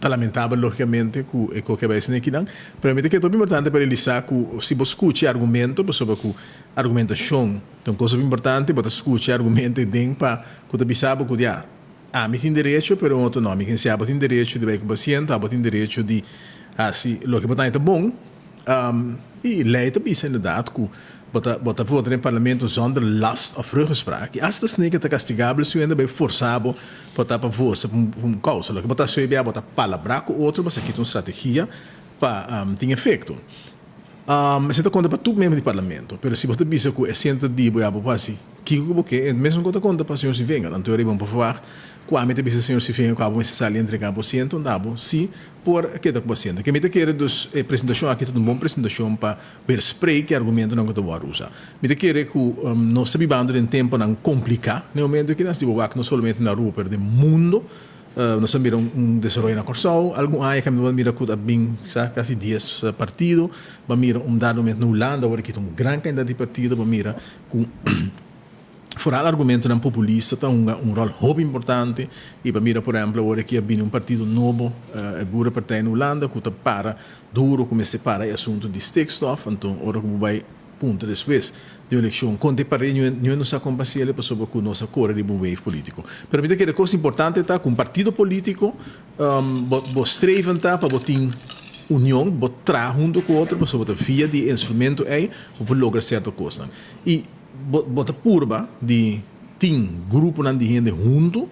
está lamentável, logicamente, que vai ser aqui, pero que é muito importante para realizar que se você escuta argumento, sobre a argumentação, então coisa importante, você escuta argumento e para que você sabe que me tem direito, pero outro não, me tem direito de ver com o paciente, tem direito de, se o que é bom, e lei também, na verdade, que bota votar em parlamento zonder last of rugspraak. Als dat niet te castigável, se ainda bem forçado botar para você causa. Lo que botar se bem botar palavra com outro, você quita uma estratégia para ter efeito. Você está conta para tudo mesmo de parlamento, mas se você pensa que é centro de boia quase que mesmo quando conta para o senhor se venga, então teoria bom por favor, quando te pensa o senhor se venga, quando você sai entregar o paciente, dá sim por que tá com o paciente. Que me te quer dos apresentação aqui tudo uma boa apresentação para ver spray que argumento não que tu vai usar. Me te quer que não se bibando em tempo não complicar, no momento que nós temos não somente na rua, mas no mundo. Nós miramos desenvolvimento na Corsal, algum aí que me mira que bem, quase 10 partidos, mira dado momento na Holanda, agora que tem grande quantidade de partidos, mira com fora argumento não populista tem rol muito importante e mira por exemplo agora que há partido novo, a boa partida na Holanda, que está para duro como se para o assunto de stikstof, então agora que vai punto depois de eleição, quando para não nos acompanha para sobre que nossa cor de wave político. Pero mira que a coisa importante está com partido político, estreven tá para botar união, botar junto com outro, para sobre via de instrumento aí, para lograr certa coisa. E botar purba de grupo de gente junto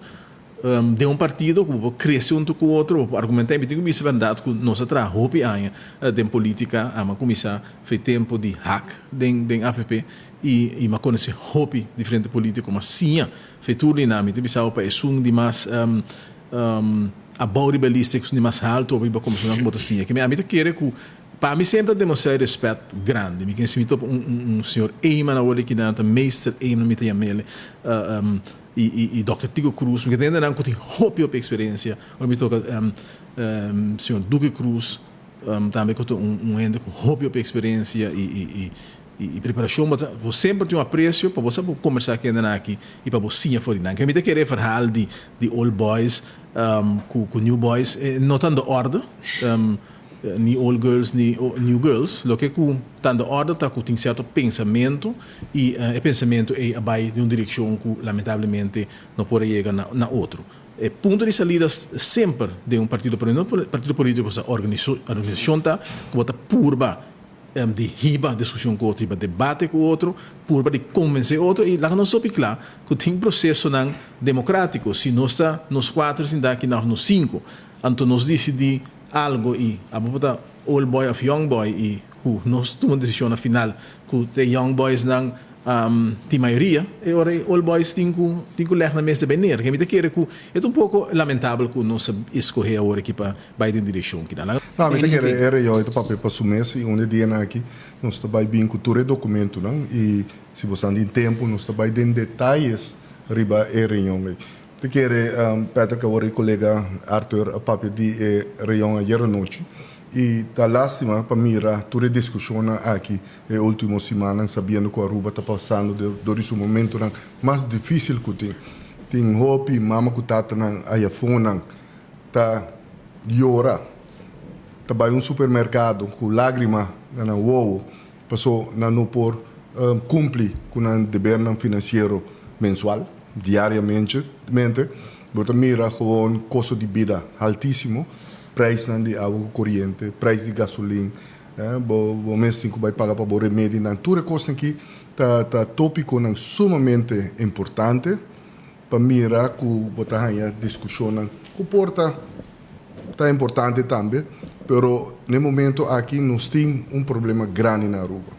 de partido que cresce junto com o outro, argumentar que tem que verdade que nós trabalhamos em política, a começar foi tempo de hack de AFP e uma conhece hobby diferente político, mas sim, foi tudo dinâmico, pensava para isso de mais a rebelista de mais alto, para começar com outra sim, que a mim quer que para mim sempre demonstrar respeito grande, me conheci senhor Eyman na hora que dá, meester Eyman me tem ele e Dr. Tigo Cruz, porque ainda não tem hobby experiência, ou me toca senhor Duque Cruz, também que tem ende com hobby experiência e preparação, mas você sempre tem apreço para você conversar aqui ainda aqui e para você ir fora. Que me te querer falar de old boys com new boys, não tanto ordem. Ni old girls ni new girls, lo que tanta ordem está com certo pensamento e o pensamento é vai de uma direção que lamentavelmente não pode chegar na outro. O ponto de saída sempre de um partido político, essa organização está que bota purba de riba discussão com outro, debate com outro, purba de convencer outro e lá não soube claro que tem processo não democrático. Se nós quatro, se daqui nós cinco, então nós decidimos algo e a botar old boy of young boy e nós tomamos decisão na final que os young boys não tem maioria e ora old boys têm que ler na mesa de bener que me quer que é um pouco lamentável que nós escolher agora aqui para vai em direção que não me quer era eu então papel para assumir se onde dia aqui nós está vai bem cultura documento não e se você tem tempo nós está vai em detalhes riba reunião porque Peter que agora colega Arthur a papel de reunião ayer noite e tá lástima para mirar toda a discussão aqui na última semana sabendo que a Aruba está passando durante um momento mais difícil que tem hope mama que tá na iPhone tá llora tá vai supermercado com lágrima na uou passou na não por cumprir com o dever financeiro mensual diariamente, porque mira com custo de vida altíssimo, preço de água corrente, preço de gasolina, o mês tem que vai pagar para o remédio, tudo coisa que tá tópico sumamente importante para mirar que botar a discussão que porta tá importante também, pero no momento aqui nós tem problema grande na Aruba.